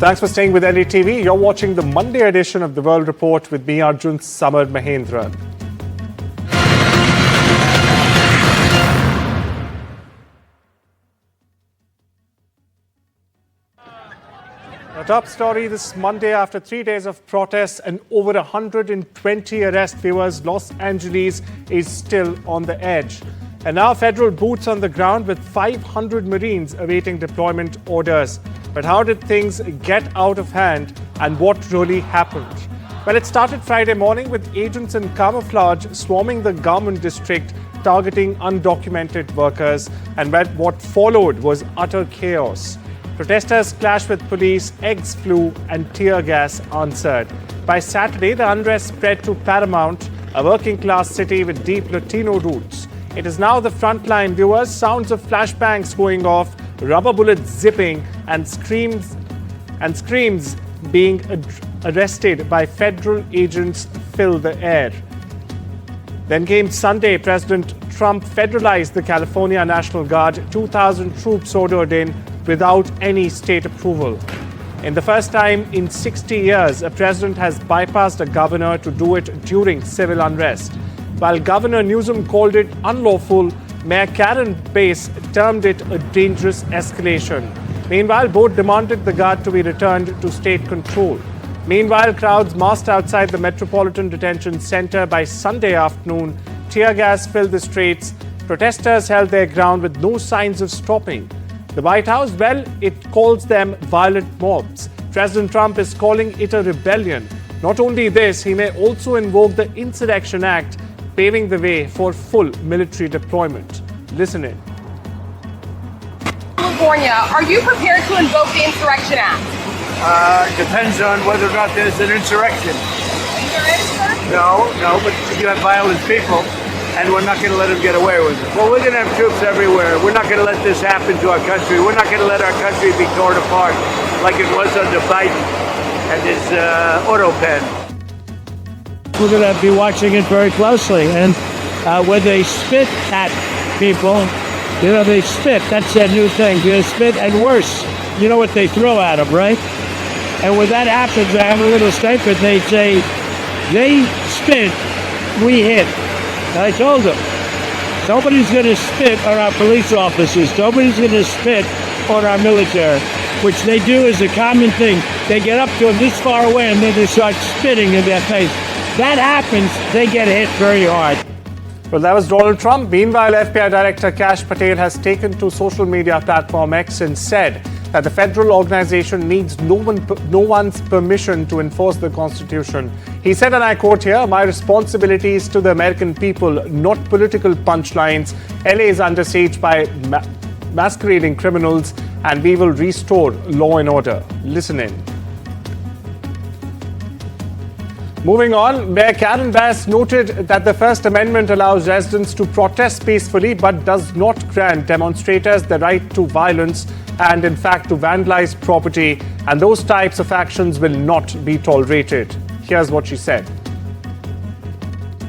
Thanks for staying with NDTV. You're watching the Monday edition of the World Report with me, Arjun, Samar, Mahendran. A top story this Monday: after 3 days of protests and over 120 arrests, viewers, Los Angeles is still on the edge. And now federal boots on the ground with 500 Marines awaiting deployment orders. But how did things get out of hand and what really happened? Well, it started Friday morning with agents in camouflage swarming the government district, targeting undocumented workers. And what followed was utter chaos. Protesters clashed with police, eggs flew and tear gas answered. By Saturday, the unrest spread to Paramount, a working-class city with deep Latino roots. It is now the frontline, viewers. Sounds of flashbangs going off, rubber bullets zipping, and screams being arrested by federal agents fill the air. Then came Sunday. President Trump federalized the California National Guard. 2,000 troops ordered in without any state approval. In the first time in 60 years, a president has bypassed a governor to do it during civil unrest. While Governor Newsom called it unlawful, Mayor Karen Bass termed it a dangerous escalation. Meanwhile, both demanded the guard to be returned to state control. Meanwhile, crowds massed outside the Metropolitan Detention Center by Sunday afternoon. Tear gas filled the streets. Protesters held their ground with no signs of stopping. The White House, well, it calls them violent mobs. President Trump is calling it a rebellion. Not only this, he may also invoke the Insurrection Act, paving the way for full military deployment. Listen in. California, are you prepared to invoke the Insurrection Act? Depends on whether or not there's an insurrection. There is, sir? No, but you have violent people, and we're not going to let them get away with it. Well, we're going to have troops everywhere. We're not going to let this happen to our country. We're not going to let our country be torn apart like it was under Biden and his auto pen. We're going to be watching it very closely. And when they spit at people, they spit. That's their new thing. They spit, and worse, you know what they throw at them, right? And when that happens, they have a little statement. They say, they spit, we hit. And I told them, nobody's going to spit on our police officers. Nobody's going to spit on our military, which they do as a common thing. They get up to them this far away, and then they start spitting in their face. That happens, they get hit very hard. Well, that was Donald Trump. Meanwhile, FBI Director Kash Patel has taken to social media platform X and said that the federal organization needs no one's permission to enforce the Constitution. He said, and I quote here, "My responsibility is to the American people, not political punchlines. LA is under siege by masquerading criminals, and we will restore law and order." Listen in. Moving on, Mayor Karen Bass noted that the First Amendment allows residents to protest peacefully but does not grant demonstrators the right to violence and, in fact, to vandalize property, and those types of actions will not be tolerated. Here's what she said.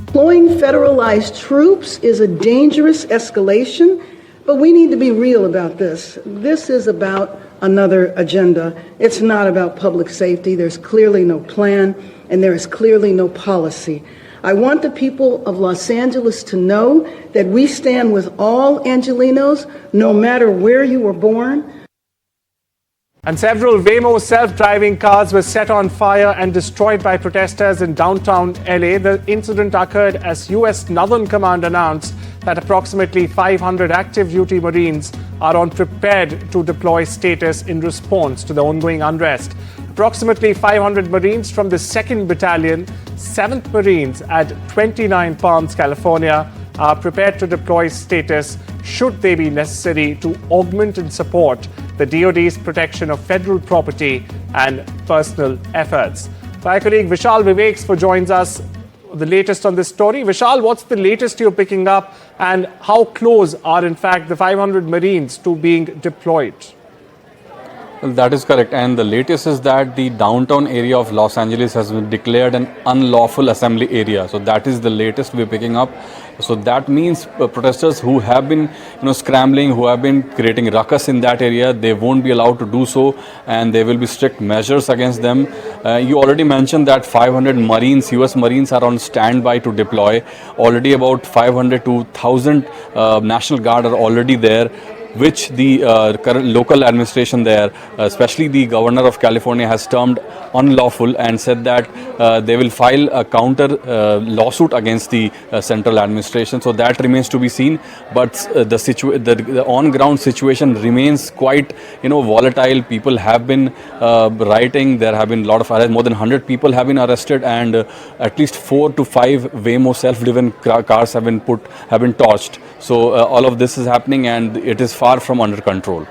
Deploying federalized troops is a dangerous escalation, but we need to be real about this. This is about another agenda. It's not about public safety. There's clearly no plan, and there is clearly no policy. I want the people of Los Angeles to know that we stand with all Angelenos, no matter where you were born. And several Waymo self-driving cars were set on fire and destroyed by protesters in downtown LA. The incident occurred as US Northern Command announced that approximately 500 active duty Marines are on prepared to deploy status in response to the ongoing unrest. Approximately 500 Marines from the 2nd Battalion, 7th Marines at 29 Palms, California, are prepared to deploy status should they be necessary to augment and support the DoD's protection of federal property and personal efforts. My colleague Vishal Vivek joins us the latest on this story. Vishal, what's the latest you're picking up, and how close are in fact the 500 Marines to being deployed? Well, that is correct. And the latest is that the downtown area of Los Angeles has been declared an unlawful assembly area. So that is the latest we're picking up. So that means protesters who have been, scrambling, who have been creating ruckus in that area, they won't be allowed to do so, and there will be strict measures against them. You already mentioned that 500 Marines, US Marines, are on standby to deploy. Already about 500 to 1,000 National Guard are already there, which the current local administration there, especially the governor of California, has termed unlawful and said that they will file a counter lawsuit against the central administration. So that remains to be seen. But the on-ground situation remains quite, volatile. People have been rioting. There have been a lot of arrests. More than 100 people have been arrested, and at least 4 to 5 Waymo self-driven cars have been torched. So all of this is happening, and it is far from under control.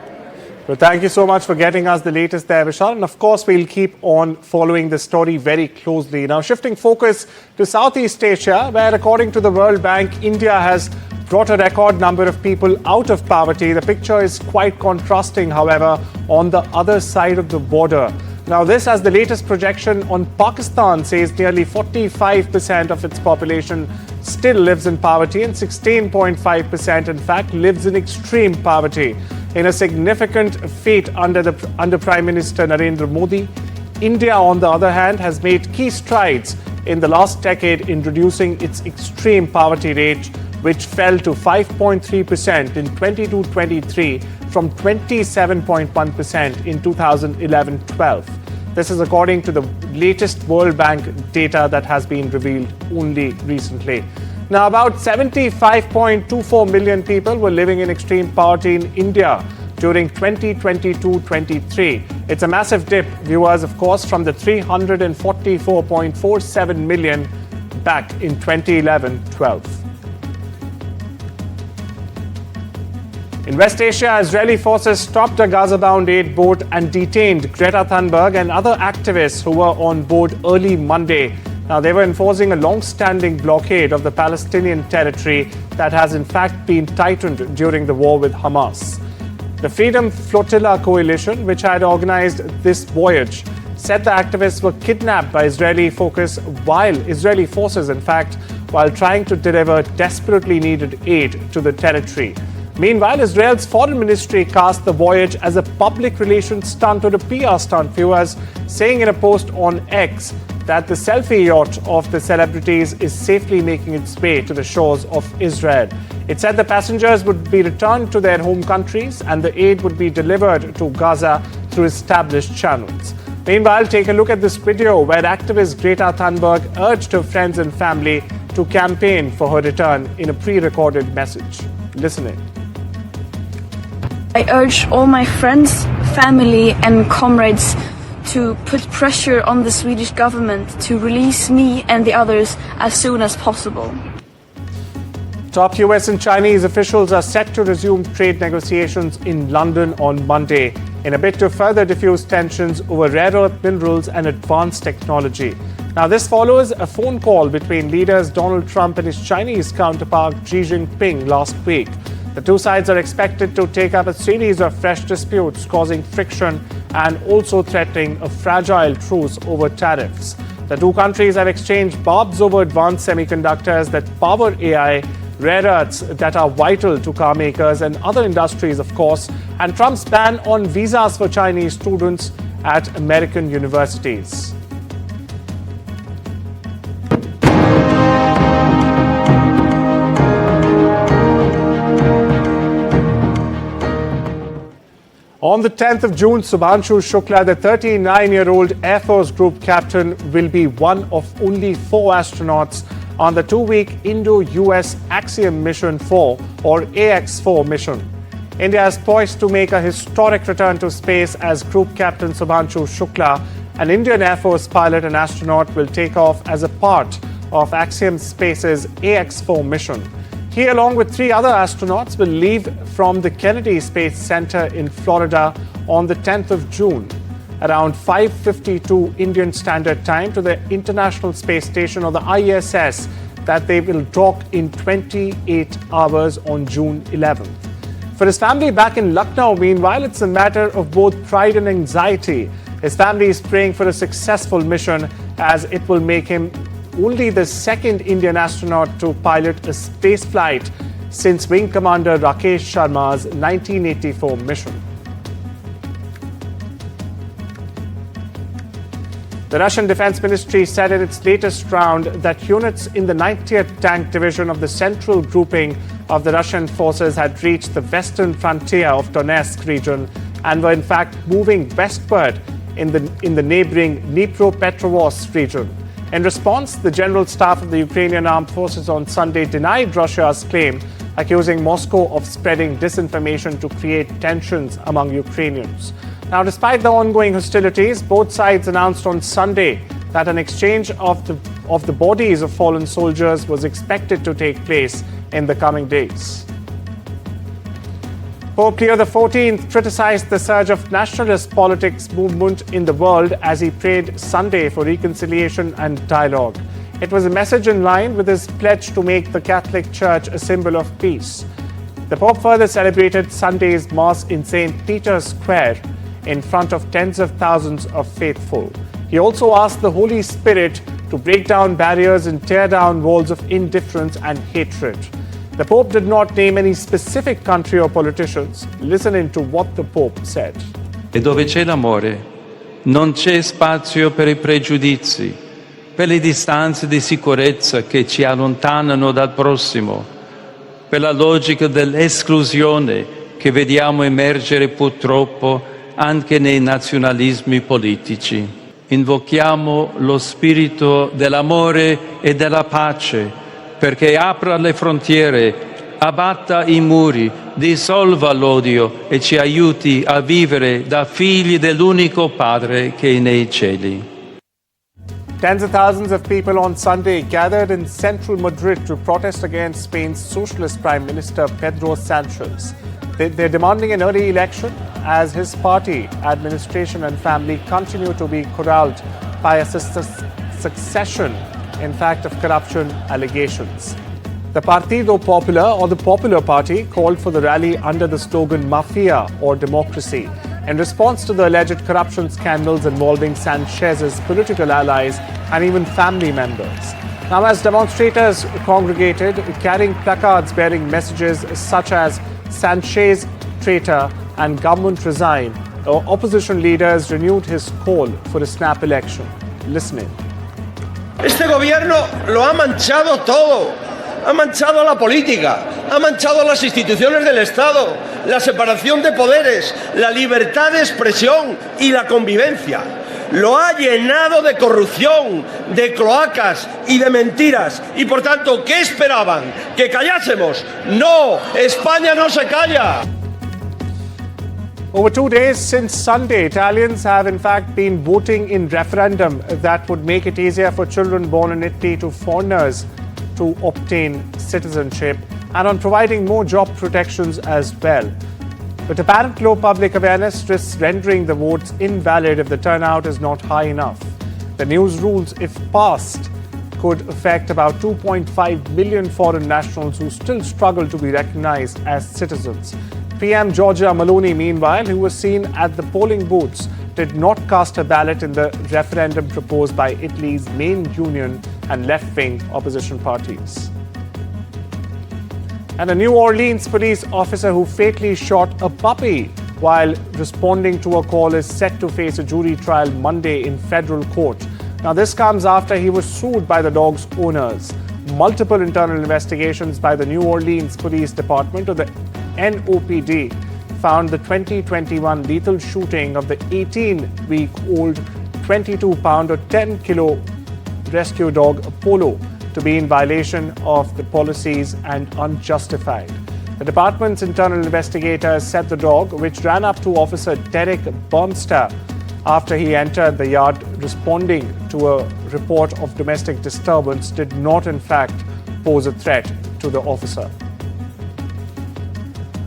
Well, thank you so much for getting us the latest there, Vishal. And of course, we'll keep on following the story very closely. Now, shifting focus to Southeast Asia, where according to the World Bank, India has brought a record number of people out of poverty. The picture is quite contrasting, however, on the other side of the border. Now, this, as the latest projection on Pakistan says, nearly 45% of its population still lives in poverty, and 16.5% in fact lives in extreme poverty. In a significant feat under Prime Minister Narendra Modi, India, on the other hand, has made key strides in the last decade in reducing its extreme poverty rate, which fell to 5.3% in 22-23 from 27.1% in 2011-12. This is according to the latest World Bank data that has been revealed only recently. Now, about 75.24 million people were living in extreme poverty in India during 2022-23. It's a massive dip, viewers, of course, from the 344.47 million back in 2011-12. In West Asia, Israeli forces stopped a Gaza-bound aid boat and detained Greta Thunberg and other activists who were on board early Monday. Now, they were enforcing a long-standing blockade of the Palestinian territory that has in fact been tightened during the war with Hamas. The Freedom Flotilla Coalition, which had organized this voyage, said the activists were kidnapped by Israeli forces, while trying to deliver desperately needed aid to the territory. Meanwhile, Israel's foreign ministry cast the voyage as a public relations stunt or a PR stunt, viewers, saying in a post on X that the selfie yacht of the celebrities is safely making its way to the shores of Israel. It said the passengers would be returned to their home countries and the aid would be delivered to Gaza through established channels. Meanwhile, take a look at this video where activist Greta Thunberg urged her friends and family to campaign for her return in a pre-recorded message. Listen in. I urge all my friends, family and comrades to put pressure on the Swedish government to release me and the others as soon as possible. Top US and Chinese officials are set to resume trade negotiations in London on Monday in a bid to further diffuse tensions over rare earth minerals and advanced technology. Now, this follows a phone call between leaders Donald Trump and his Chinese counterpart Xi Jinping last week. The two sides are expected to take up a series of fresh disputes, causing friction and also threatening a fragile truce over tariffs. The two countries have exchanged barbs over advanced semiconductors that power AI, rare earths that are vital to car makers and other industries, of course, and Trump's ban on visas for Chinese students at American universities. On the 10th of June, Subhanshu Shukla, the 39-year-old Air Force Group captain, will be one of only 4 astronauts on the 2-week Indo-US Axiom Mission 4, or AX-4 mission. India is poised to make a historic return to space as Group Captain Subhanshu Shukla, an Indian Air Force pilot and astronaut, will take off as a part of Axiom Space's AX-4 mission. He, along with 3 other astronauts, will leave from the Kennedy Space Center in Florida on the 10th of June, around 5:52 Indian Standard Time, to the International Space Station, or the ISS, that they will dock in 28 hours on June 11th. For his family back in Lucknow, meanwhile, it's a matter of both pride and anxiety. His family is praying for a successful mission, as it will make him only the second Indian astronaut to pilot a space flight since Wing Commander Rakesh Sharma's 1984 mission. The Russian Defense Ministry said in its latest round that units in the 90th Tank Division of the central grouping of the Russian forces had reached the western frontier of Donetsk region and were in fact moving westward in the neighboring Dnipropetrovsk region. In response, the General Staff of the Ukrainian Armed Forces on Sunday denied Russia's claim, accusing Moscow of spreading disinformation to create tensions among Ukrainians. Now, despite the ongoing hostilities, both sides announced on Sunday that an exchange of the bodies of fallen soldiers was expected to take place in the coming days. Pope Leo XIV criticized the surge of nationalist politics movement in the world as he prayed Sunday for reconciliation and dialogue. It was a message in line with his pledge to make the Catholic Church a symbol of peace. The Pope further celebrated Sunday's Mass in St. Peter's Square in front of tens of thousands of faithful. He also asked the Holy Spirit to break down barriers and tear down walls of indifference and hatred. The Pope did not name any specific country or politicians. Listen into what the Pope said. E dove c'è l'amore, non c'è spazio per i pregiudizi, per le distanze di sicurezza che ci allontanano dal prossimo, per la logica dell'esclusione che vediamo emergere purtroppo anche nei nazionalismi politici. Invochiamo lo spirito dell'amore e della pace, perché apra le frontiere, abbatta i muri, dissolva l'odio e ci aiuti a vivere da figli dell'unico Padre che è nei cieli. Tens of thousands of people on Sunday gathered in central Madrid to protest against Spain's socialist Prime Minister Pedro Sanchez. They're demanding an early election as his party, administration and family continue to be corralled by a succession, in fact, of corruption allegations. The Partido Popular, or the Popular Party, called for the rally under the slogan Mafia or Democracy in response to the alleged corruption scandals involving Sanchez's political allies and even family members. Now, as demonstrators congregated, carrying placards bearing messages such as Sanchez traitor and government resign, opposition leaders renewed his call for a snap election. Listen in. Este gobierno lo ha manchado todo. Ha manchado la política, ha manchado las instituciones del Estado, la separación de poderes, la libertad de expresión y la convivencia. Lo ha llenado de corrupción, de cloacas y de mentiras. Y por tanto, ¿qué esperaban? ¿Que callásemos? ¡No! ¡España no se calla! Over 2 days since Sunday, Italians have in fact been voting in referendum that would make it easier for children born in Italy to foreigners to obtain citizenship and on providing more job protections as well. But apparent low public awareness risks rendering the votes invalid if the turnout is not high enough. The news rules, if passed, could affect about 2.5 million foreign nationals who still struggle to be recognized as citizens. PM Giorgia Meloni, meanwhile, who was seen at the polling booths, did not cast her ballot in the referendum proposed by Italy's main union and left-wing opposition parties. And a New Orleans police officer who fatally shot a puppy while responding to a call is set to face a jury trial Monday in federal court. Now, this comes after he was sued by the dog's owners. Multiple internal investigations by the New Orleans Police Department, or the NOPD, found the 2021 lethal shooting of the 18-week-old, 22-pound or 10-kilo rescue dog Apollo to be in violation of the policies and unjustified. The department's internal investigators said the dog, which ran up to Officer Derek Burmster after he entered the yard responding to a report of domestic disturbance, did not in fact pose a threat to the officer.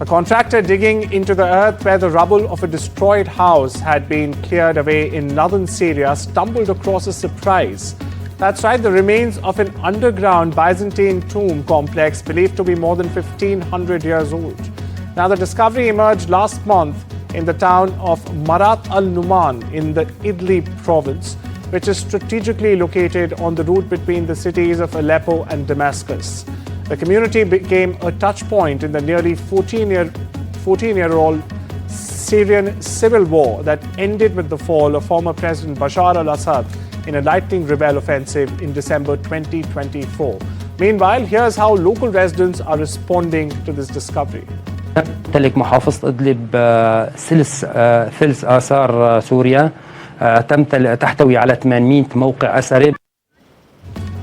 A contractor digging into the earth where the rubble of a destroyed house had been cleared away in northern Syria stumbled across a surprise. That's right, the remains of an underground Byzantine tomb complex believed to be more than 1,500 years old. Now, the discovery emerged last month in the town of Marat al-Numan in the Idlib province, which is strategically located on the route between the cities of Aleppo and Damascus. The community became a touch point in the nearly 14-year-old Syrian civil war that ended with the fall of former President Bashar al-Assad in a lightning rebel offensive in December 2024. Meanwhile, here's how local residents are responding to this discovery. تمتلك محافظة إدلب ثلث آثار سوريا تحتوي على 800 موقع أثري.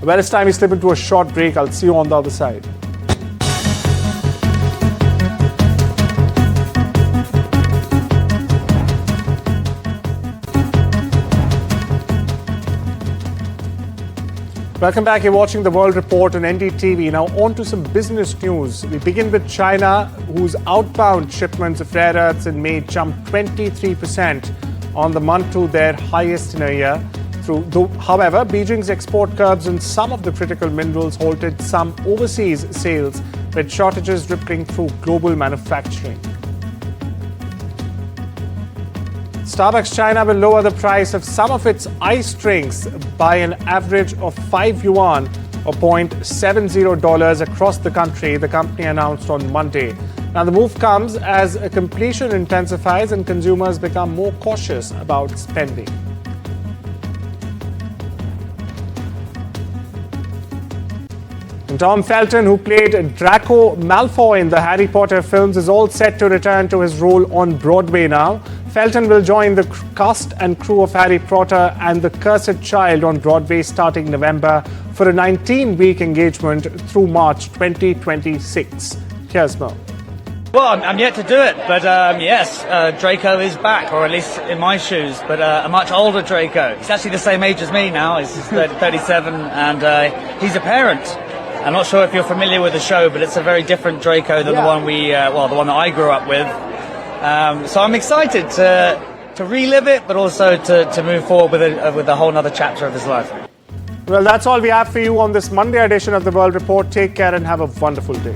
Well, it's time we slip into a short break. I'll see you on the other side. Welcome back. You're watching the World Report on NDTV. Now on to some business news. We begin with China, whose outbound shipments of rare earths in May jumped 23% on the month to their highest in a year. However, Beijing's export curbs on some of the critical minerals halted some overseas sales, with shortages rippling through global manufacturing. Starbucks China will lower the price of some of its iced drinks by an average of 5 yuan or $0.70 across the country, the company announced on Monday. Now, the move comes as competition intensifies and consumers become more cautious about spending. And Tom Felton, who played Draco Malfoy in the Harry Potter films, is all set to return to his role on Broadway now. Felton will join the cast and crew of Harry Potter and the Cursed Child on Broadway starting November for a 19-week engagement through March 2026. Here's Mo. Well, I'm yet to do it, but yes, Draco is back, or at least in my shoes, but a much older Draco. He's actually the same age as me now. He's 37, and he's a parent. I'm not sure if you're familiar with the show, but it's a very different Draco than the one the one that I grew up with. So I'm excited to relive it, but also to move forward with a whole other chapter of his life. Well, that's all we have for you on this Monday edition of the World Report. Take care and have a wonderful day.